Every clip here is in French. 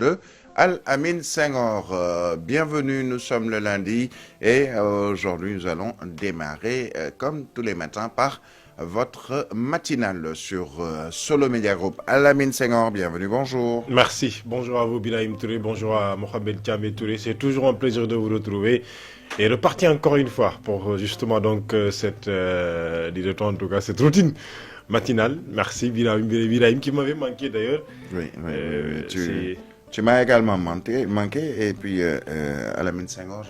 de Al-Amin Senghor. Bienvenue, nous sommes le lundi et aujourd'hui nous allons démarrer comme tous les matins par votre matinale sur Solo Media Group. Al-Amin Senghor, bienvenue, bonjour. Merci, bonjour à vous Birahim Touré, bonjour à Mohamed Thiamé Touré, c'est toujours un plaisir de vous retrouver et repartir encore une fois pour justement donc cette, en tout cas cette routine matinale. Merci Birahim qui m'avait manqué d'ailleurs. Oui, tu m'as également manqué et puis Al-Amin Senghor,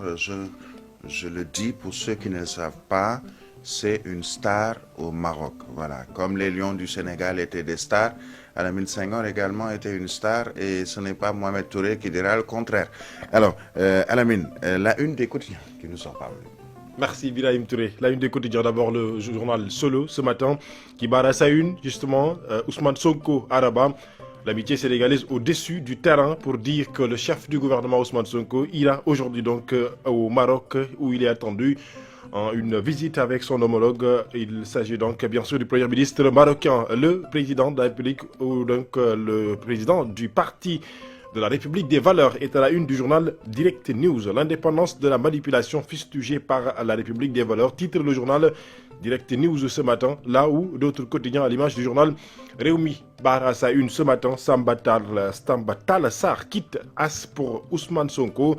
je le dis pour ceux qui ne le savent pas, c'est une star au Maroc. Voilà, comme les Lions du Sénégal étaient des stars, Al-Amin Senghor également était une star et ce n'est pas Mohamed Touré qui dira le contraire. Alors, Al-Amin, la une des quotidiens qui nous en parle. Merci Birahim Touré. La une des quotidiens, d'abord le journal Solo ce matin qui barre à sa une justement Ousmane Sonko Araba. L'amitié sénégalaise au-dessus du terrain pour dire que le chef du gouvernement Ousmane Sonko ira aujourd'hui donc au Maroc où il est attendu en une visite avec son homologue. Il s'agit donc bien sûr du Premier ministre marocain, le président de la République ou donc le président du parti de la République des valeurs est à la une du journal Direct News. L'indépendance de la manipulation fustigée par la République des valeurs, titre le journal Direct News ce matin, là où d'autres quotidiens à l'image du journal Réumi barre à sa une ce matin, Samba Tall Sarr quitte As pour Ousmane Sonko.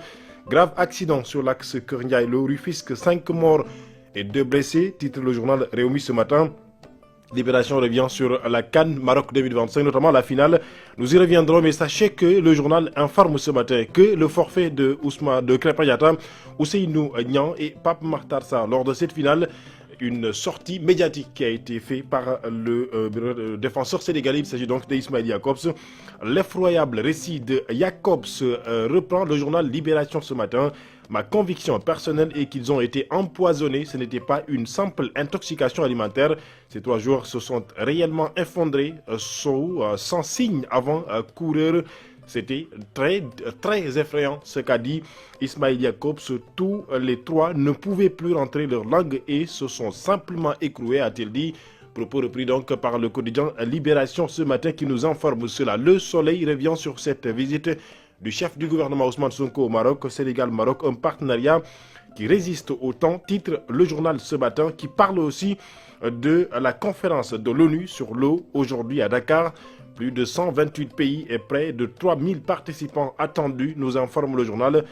Grave accident sur l'axe Keur-Ndiaye-Le Rufisque, 5 morts et 2 blessés, titre le journal Réumi ce matin. Libération revient sur la CAN Maroc 2025, notamment la finale. Nous y reviendrons, mais sachez que le journal informe ce matin que le forfait de Krépin Diatta, Ousseynou Niang et Pape Makhtar Sarr lors de cette finale, une sortie médiatique qui a été faite par le défenseur sénégalais. Il s'agit donc d'Ismaël Jacobs. L'effroyable récit de Jacobs reprend le journal Libération ce matin. Ma conviction personnelle est qu'ils ont été empoisonnés. Ce n'était pas une simple intoxication alimentaire. Ces 3 jours se sont réellement effondrés sans signe avant coureur. C'était très effrayant ce qu'a dit Ismaël Jacobs. Tous les 3 ne pouvaient plus rentrer leur langue et se sont simplement écroués, a-t-il dit. Propos repris donc par le quotidien Libération ce matin qui nous informe cela. Le Soleil revient sur cette visite du chef du gouvernement Ousmane Sonko au Maroc, Sénégal-Maroc, un partenariat qui résiste au temps, titre le journal ce matin, qui parle aussi de la conférence de l'ONU sur l'eau aujourd'hui à Dakar. Plus de 128 pays et près de 3000 participants attendus, nous informe le journal.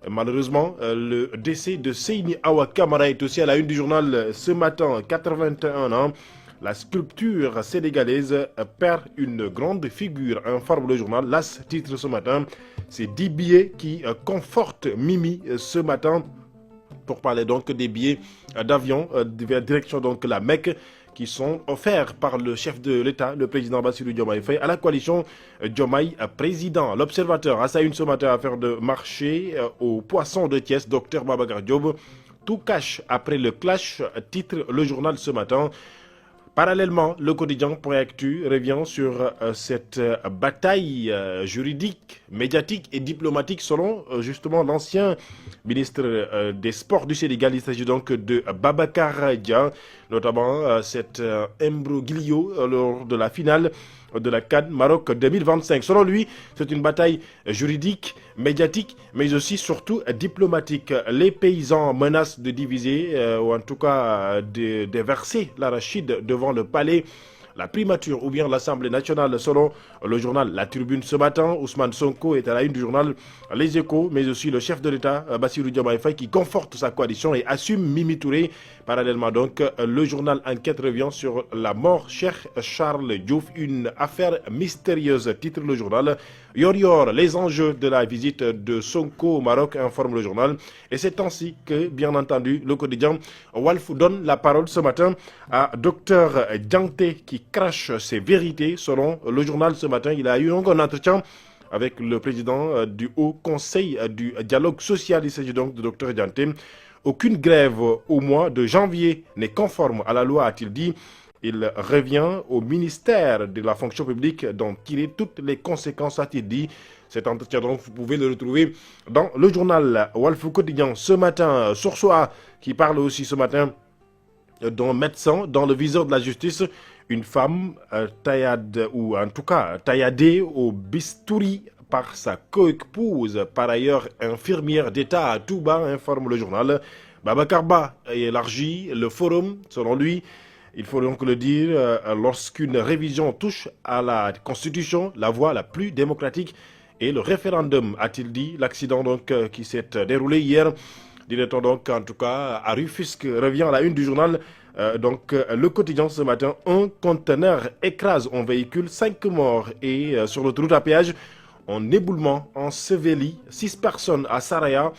Malheureusement, le décès de Seyni Awa Kamara est aussi à la une du journal ce matin, 81 ans. La sculpture sénégalaise perd une grande figure, informe le journal. L'As titre ce matin, c'est 10 billets qui confortent Mimi ce matin. Pour parler donc des billets d'avion direction donc la Mecque qui sont offerts par le chef de l'État, le président Bassirou Diomaye Faye, à la coalition Diomaye président. L'Observateur a sa une ce matin à faire de marché aux poissons de Thiès, Dr Babacar Diop. Tout cache après le clash, titre le journal ce matin. Parallèlement, le quotidien Point Actu revient sur cette bataille juridique, médiatique et diplomatique selon justement l'ancien ministre des Sports du Sénégal. Il s'agit donc de Babacar Dia, notamment cet imbroglio lors de la finale de la CAN Maroc 2025. Selon lui, c'est une bataille juridique, médiatique, mais aussi surtout diplomatique. Les paysans menacent de diviser, ou en tout cas de verser l'arachide devant le palais, la primature ou bien l'Assemblée nationale. Selon le journal La Tribune ce matin, Ousmane Sonko est à la une du journal Les Échos, mais aussi le chef de l'État, Bassirou Diomaye Faye, qui conforte sa coalition et assume Mimi Touré. Parallèlement donc, le journal Enquête revient sur la mort Cheikh Charles Diouf, une affaire mystérieuse, titre le journal. Yor, les enjeux de la visite de Sonko au Maroc, informe le journal. Et c'est ainsi que, bien entendu, le quotidien Walf donne la parole ce matin à Dr Dianté qui crache ses vérités. Selon le journal ce matin, il a eu un entretien avec le président du Haut Conseil du dialogue social. Il s'agit donc de Dr Dianté. Aucune grève au mois de janvier n'est conforme à la loi, a-t-il dit. Il revient au ministère de la fonction publique d'en tirer toutes les conséquences, a-t-il dit. Cet entretien, donc, vous pouvez le retrouver dans le journal Walf Quotidien ce matin. Source A qui parle aussi ce matin d'un médecin dans le viseur de la justice. Une femme tailladée au bistouri par sa coépouse, par ailleurs infirmière d'État à Touba, informe le journal. Babacar Ba a élargi le forum, selon lui. Il faut donc le dire, lorsqu'une révision touche à la Constitution, la voie la plus démocratique est le référendum, a-t-il dit. L'accident donc qui s'est déroulé hier, dit-on donc en tout cas à Rufisque, revient à la une du journal. Le quotidien ce matin, un conteneur écrase un véhicule, 5 morts et sur l'autoroute à péage, en éboulement, enseveli, 6 personnes à Saraya.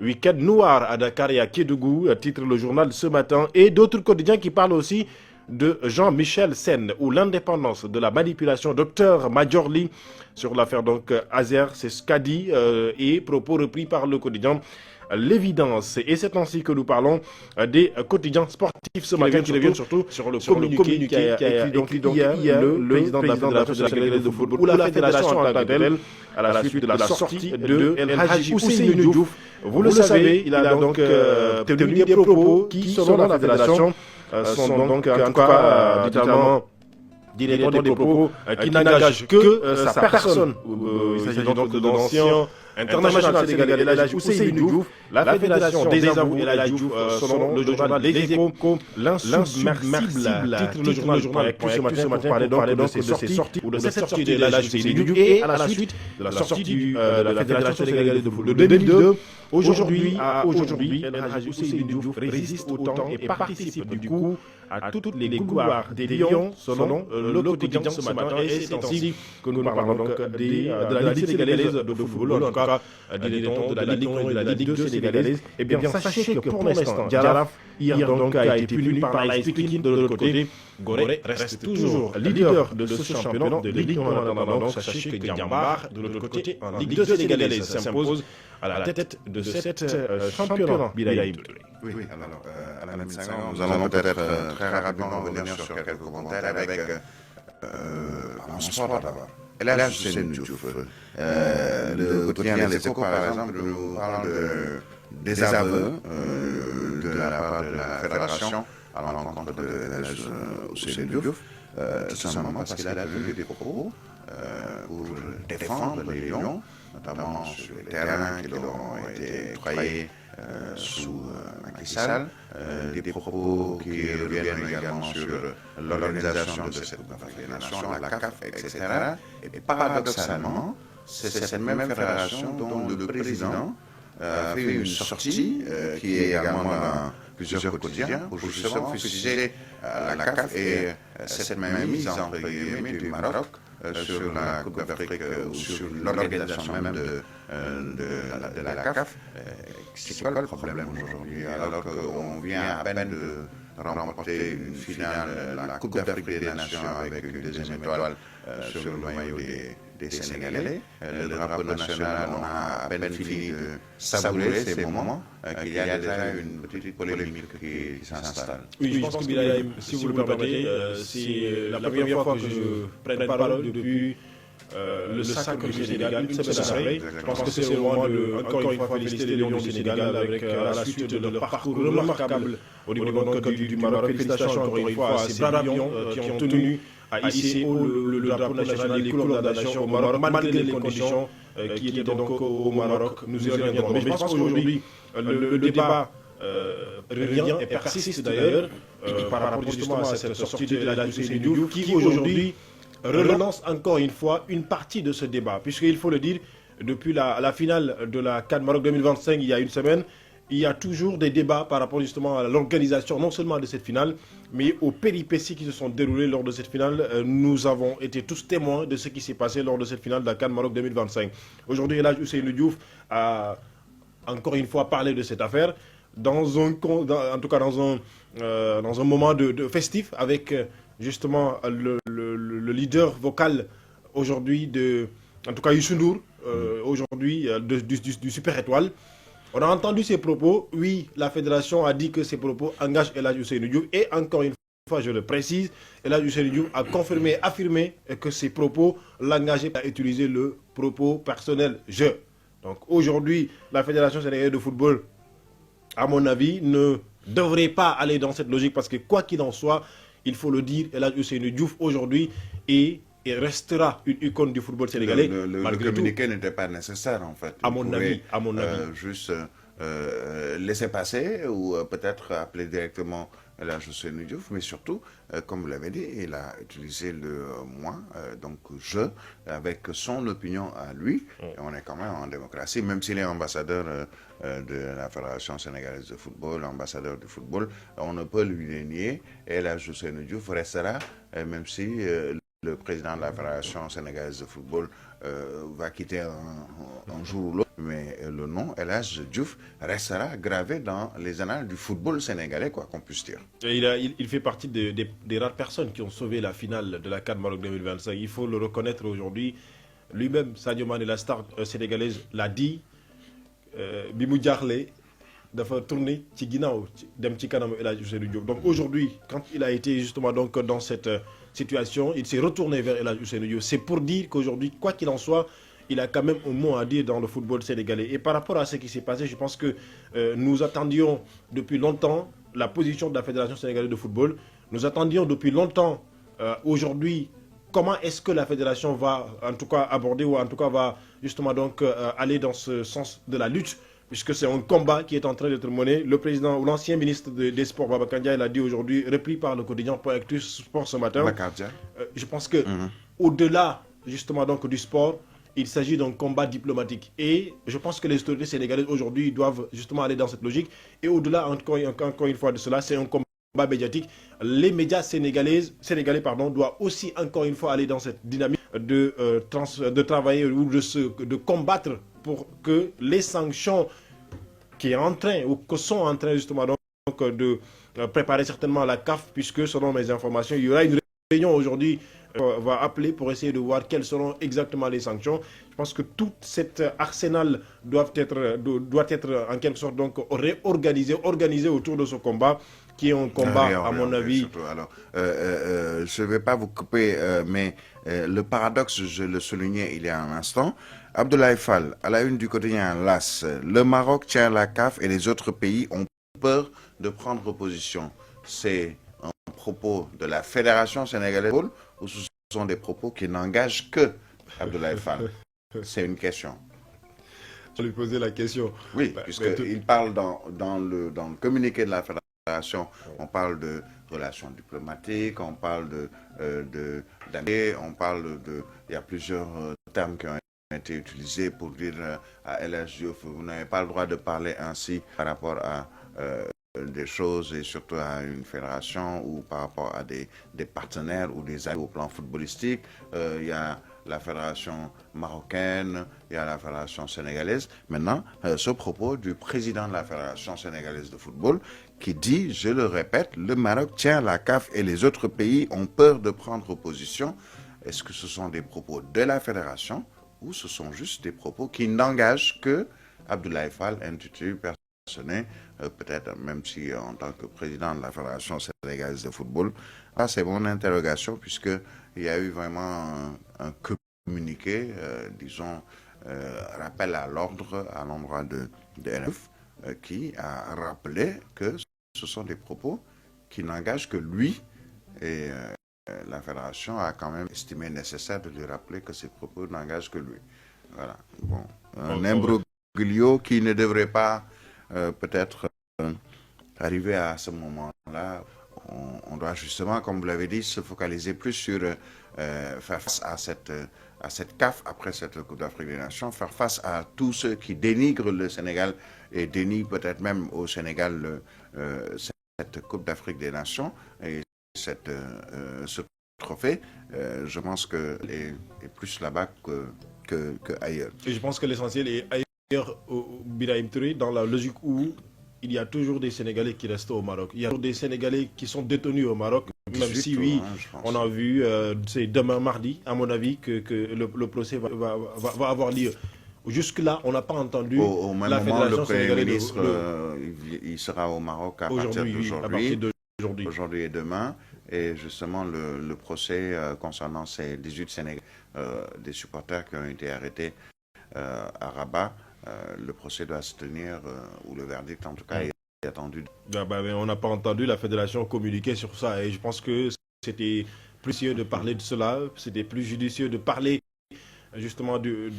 Week-end noir à Dakar et à Kédougou, titre le journal ce matin. Et d'autres quotidiens qui parlent aussi de Jean-Michel Sen ou l'indépendance de la manipulation. Docteur Majorli sur l'affaire donc Azer, c'est ce qu'a dit et propos repris par le quotidien L'évidence. Et c'est ainsi que nous parlons des quotidiens sportifs ce matin qui reviennent surtout sur le communiqué qui a écrit donc hier le président de la Fédération sénégalaise de football ou la fédération en tant que telle à la suite de la sortie de El Hadji Ousseynou Diouf. Vous le savez, il a donc tenu des propos qui, selon la fédération, sont donc en tout cas dit-on des propos qui n'engagent que sa personne. Il s'agit donc de l'ancien international sénégalais El Hadji Ousseynou Diouf. La fédération désavoue El Hadji Diouf selon le journal Les Échos, l'insubmersible, titre le journal ce matin pour parler donc de ces sorties ou de cette sortie de El Hadji Ousseynou Diouf et à la suite de la sortie de la fédération sénégalaise de football de 2002. Aujourd'hui, El Hadji Ousseynou Diouf résiste au temps et participe du coup à toutes les couloirs des Lions selon le quotidien ce matin. Et c'est ainsi que nous parlons donc de la Ligue sénégalaise de football, en tout cas de la Ligue 1 et de la Ligue 2 sénégalaise. Eh bien, sachez que pour l'instant, Jaraaf hier donc a été puni par l'AS Pikine. De l'autre côté, Gorée reste toujours leader de ce championnat de Ligue 1 en attendant. Donc sachez que Diambar, de l'autre côté, en Ligue 2 sénégalaise, s'impose à la tête de cet championnat. Oui, alors, Alain Senghor, nous allons peut-être très rapidement revenir sur quelques commentaires avec un sport d'abord. El Hadji Ousseynou Diouf, le quotidien Les Échos, par exemple, nous parle des aveux de la part de la fédération à l'encontre de El Hadji Ousseynou Diouf, tout simplement parce qu'il a tenu des propos pour défendre les Lions, notamment sur les terrains qui leur ont été octroyés sous Macky Sall, des propos qui reviennent également sur l'organisation de cette Coupe d'Afrique des Nations, la CAF, etc. Et paradoxalement, c'est cette même fédération dont le président a fait une sortie qui est également dans plusieurs quotidiens pour justement fustiger la CAF et cette même mise entre guillemets du Maroc sur la Coupe d'Afrique ou sur l'organisation même de la CAF. C'est quoi le problème aujourd'hui alors qu'on vient à peine de remporter une finale, la Coupe d'Afrique des Nations avec une deuxième étoile sur le maillot des Sénégalais. Le drapeau national, on a à peine fini de savourer ces moments qu'il y a déjà une petite polémique qui s'installe. Oui, je pense que Birahim, si vous le permettez, c'est la première fois que je prends la parole depuis le sacre du Sénégal, une semaine après. Je pense que c'est le moment de, encore une fois, féliciter les Lions du Sénégal avec à la suite de leur parcours remarquable au niveau du Maroc. Félicitations encore une fois à ces braves Lions qui ont tenu à hisser le drapeau national, les couleurs de la nation au Maroc, malgré les conditions qui étaient donc au Maroc. Nous y reviendrons. Mais je pense qu'aujourd'hui, le débat revient et persiste d'ailleurs par rapport justement à cette sortie de El Hadji Ousseynou Diouf qui aujourd'hui relance encore une fois une partie de ce débat, puisqu'il faut le dire, depuis la finale de la CAN Maroc 2025 il y a une semaine, il y a toujours des débats par rapport justement à l'organisation non seulement de cette finale, mais aux péripéties qui se sont déroulées lors de cette finale. Nous avons été tous témoins de ce qui s'est passé lors de cette finale de la CAN Maroc 2025. Aujourd'hui, El Hadji Ousseynou Diouf a encore une fois parlé de cette affaire, en tout cas dans un moment de festif avec justement le leader vocal aujourd'hui en tout cas Youssou Ndour, aujourd'hui du Super Étoile. On a entendu ces propos. Oui, la fédération a dit que ces propos engagent El Hadji Ousseynou Diouf. Et encore une fois, je le précise, El Hadji Ousseynou Diouf a confirmé, affirmé que ces propos l'engageaient à utiliser le propos personnel « je ». Donc aujourd'hui, la fédération sénégalaise de football, à mon avis, ne devrait pas aller dans cette logique parce que quoi qu'il en soit, il faut le dire, El Hadji Ousseynou Diouf aujourd'hui est et restera une icône du football sénégalais. Le communiqué n'était pas nécessaire en fait. À mon avis, juste laisser passer ou peut-être appeler directement la Ousseynou Diouf, mais surtout, comme vous l'avez dit, il a utilisé le moi, donc je, avec son opinion à lui. Et on est quand même en démocratie, même s'il est ambassadeur de la Fédération sénégalaise de football, ambassadeur du football, on ne peut lui nier. Et la Ousseynou Diouf restera, même si le président de la Fédération sénégalaise de football va quitter un jour ou l'autre, mais le nom El Hadj Diouf restera gravé dans les annales du football sénégalais, quoi qu'on puisse dire. Et il fait partie des rares personnes qui ont sauvé la finale de la CAN Maroc 2025. Il faut le reconnaître aujourd'hui. Lui-même, Sadio Mané, la star sénégalaise, l'a dit. Bimou Diarlé dafa tourner ci ginnaaw dem ci kanam El Hadj Ousseynou Diop. Donc aujourd'hui, quand il a été justement donc dans cette situation, il s'est retourné vers El Hadj Ousseynou Diop. C'est pour dire qu'aujourd'hui, quoi qu'il en soit, il a quand même un mot à dire dans le football sénégalais. Et par rapport à ce qui s'est passé, je pense que nous attendions depuis longtemps la position de la Fédération sénégalaise de football. Nous attendions depuis longtemps aujourd'hui comment est-ce que la fédération va en tout cas aborder ou en tout cas va justement donc aller dans ce sens de la lutte, puisque c'est un combat qui est en train d'être mené. Le président ou l'ancien ministre des Sports, Babacar Ndiaye, l'a dit aujourd'hui, repris par le quotidien Actus Sport ce matin. Je pense que au-delà justement donc du sport, il s'agit d'un combat diplomatique. Et je pense que les autorités sénégalaises aujourd'hui doivent justement aller dans cette logique. Et au-delà, encore une fois de cela, c'est un combat médiatique. Les médias sénégalais doivent aussi encore une fois aller dans cette dynamique de travailler ou de combattre pour que les sanctions qui est en train ou que sont en train justement donc de préparer certainement la CAF, puisque selon mes informations, il y aura une réunion aujourd'hui va appeler pour essayer de voir quelles seront exactement les sanctions. Je pense que tout cet arsenal doit être en quelque sorte donc organisé autour de ce combat, qui est un combat, à mon avis. Alors, je ne vais pas vous couper, mais le paradoxe, je le soulignais il y a un instant, Abdoulaye Fall, à la une du quotidien LAS, le Maroc tient la CAF et les autres pays ont peur de prendre position. C'est un propos de la Fédération sénégalaise de football ou ce sont des propos qui n'engagent que Abdoulaye Fall? C'est une question. Je lui posais la question. Oui, puisqu'il parle dans le communiqué de la Fédération, on parle de relations diplomatiques, on parle d'amitié, on parle de... Il y a plusieurs termes qui ont été utilisés pour dire à El Hadj Diouf, vous n'avez pas le droit de parler ainsi par rapport à des choses et surtout à une fédération ou par rapport à des partenaires ou des amis au plan footballistique. Il y a la fédération marocaine, il y a la fédération sénégalaise. Maintenant, ce propos du président de la fédération sénégalaise de football qui dit, je le répète, le Maroc tient la CAF et les autres pays ont peur de prendre position. Est-ce que ce sont des propos de la fédération ou ce sont juste des propos qui n'engagent que Abdoulaye Fall, intitulé personné, peut-être même si en tant que président de la Fédération sénégalaise de football. Ça, c'est mon interrogation, puisqu'il y a eu vraiment un communiqué, disons, rappel à l'ordre à l'endroit de NF, qui a rappelé que ce sont des propos qui n'engagent que lui, et la Fédération a quand même estimé nécessaire de lui rappeler que ces propos n'engagent que lui. Voilà. Bon, un imbroglio qui ne devrait pas peut-être arriver à ce moment-là. On doit justement, comme vous l'avez dit, se focaliser plus sur faire face à cette CAF après cette Coupe d'Afrique des Nations, faire face à tous ceux qui dénigrent le Sénégal et dénigrent peut-être même au Sénégal cette Coupe d'Afrique des Nations et ce trophée. Je pense qu'il est plus là-bas que ailleurs. Et je pense que l'essentiel est ailleurs au Birahim Touré, dans la logique où il y a toujours des Sénégalais qui restent au Maroc. Il y a toujours des Sénégalais qui sont détenus au Maroc, même si oui, on a vu, c'est demain mardi, à mon avis, que le procès va avoir lieu. Jusque-là, on n'a pas entendu au même la moment, Fédération le Premier sénégalaise ministre, il sera au Maroc à partir d'aujourd'hui. Aujourd'hui et demain. Et justement, le procès concernant ces 18 Sénégalais, des supporters qui ont été arrêtés à Rabat, le procès doit se tenir, ou le verdict en tout cas, est attendu. On n'a pas entendu la fédération communiquer sur ça. Et je pense que c'était plus de parler de cela, c'était plus judicieux de parler justement de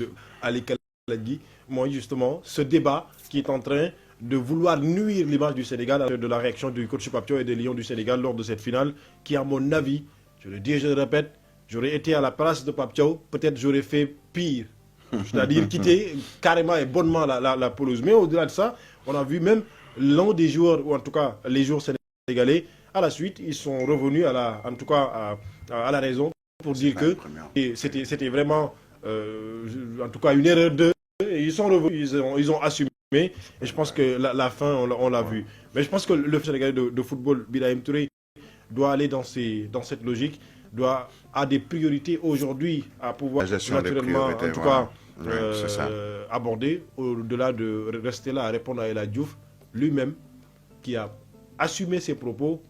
Ali Kaladi. Moi, justement, ce débat qui est en train de vouloir nuire l'image du Sénégal, de la réaction du coach Papio et des Lions du Sénégal lors de cette finale, qui, à mon avis, je le dis et je le répète, j'aurais été à la place de Papio, peut-être j'aurais fait pire. C'est-à-dire quitter carrément et bonnement la pelouse. Mais au-delà de ça, on a vu même l'un des joueurs, ou en tout cas les joueurs sénégalais, à la suite, ils sont revenus en tout cas à la raison pour dire que c'était vraiment, en tout cas, une erreur d'eux. Ils sont revenus, ils ont assumé. Et je pense que la fin, on l'a vu. Mais je pense que le Sénégalais de football, Birahim Touré, doit aller dans cette logique, a des priorités aujourd'hui à pouvoir naturellement, en tout cas, aborder, au-delà de rester là à répondre à El Hadji Diouf, lui-même, qui a assumé ses propos.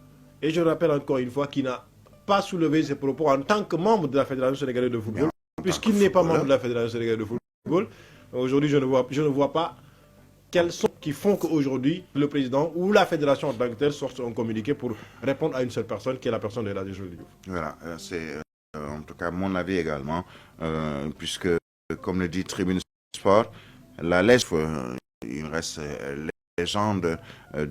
Et je rappelle encore une fois qu'il n'a pas soulevé ses propos en tant que membre de la Fédération sénégalaise de football, puisqu'il n'est pas membre de la Fédération sénégalaise de football. Aujourd'hui, je ne vois pas quels sont qui font qu'aujourd'hui, le président ou la fédération en tant que telle sortent un communiqué pour répondre à une seule personne, qui est la personne de El Hadji Diouf. Voilà, c'est en tout cas mon avis également, puisque, comme le dit Tribune Sport, la légende, il reste légende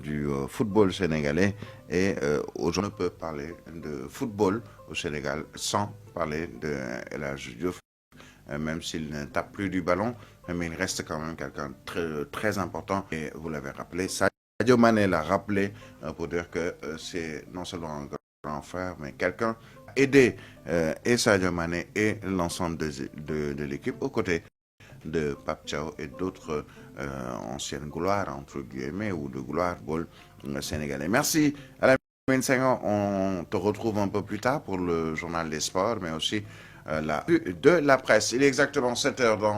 du football sénégalais, et aujourd'hui on ne peut parler de football au Sénégal sans parler de El Hadji Diouf, même s'il ne tape plus du ballon, mais il reste quand même quelqu'un de très, très important. Et vous l'avez rappelé, Sadio Mané l'a rappelé pour dire que c'est non seulement un grand frère, mais quelqu'un qui a aidé et Sadio Mané et l'ensemble de l'équipe aux côtés de Pape Thiaw et d'autres anciennes gloires, entre guillemets, ou de gloire ball sénégalais. Merci Alamine Senghor. On te retrouve un peu plus tard pour le journal des sports, mais aussi la vue de la presse. Il est exactement 7 heures dans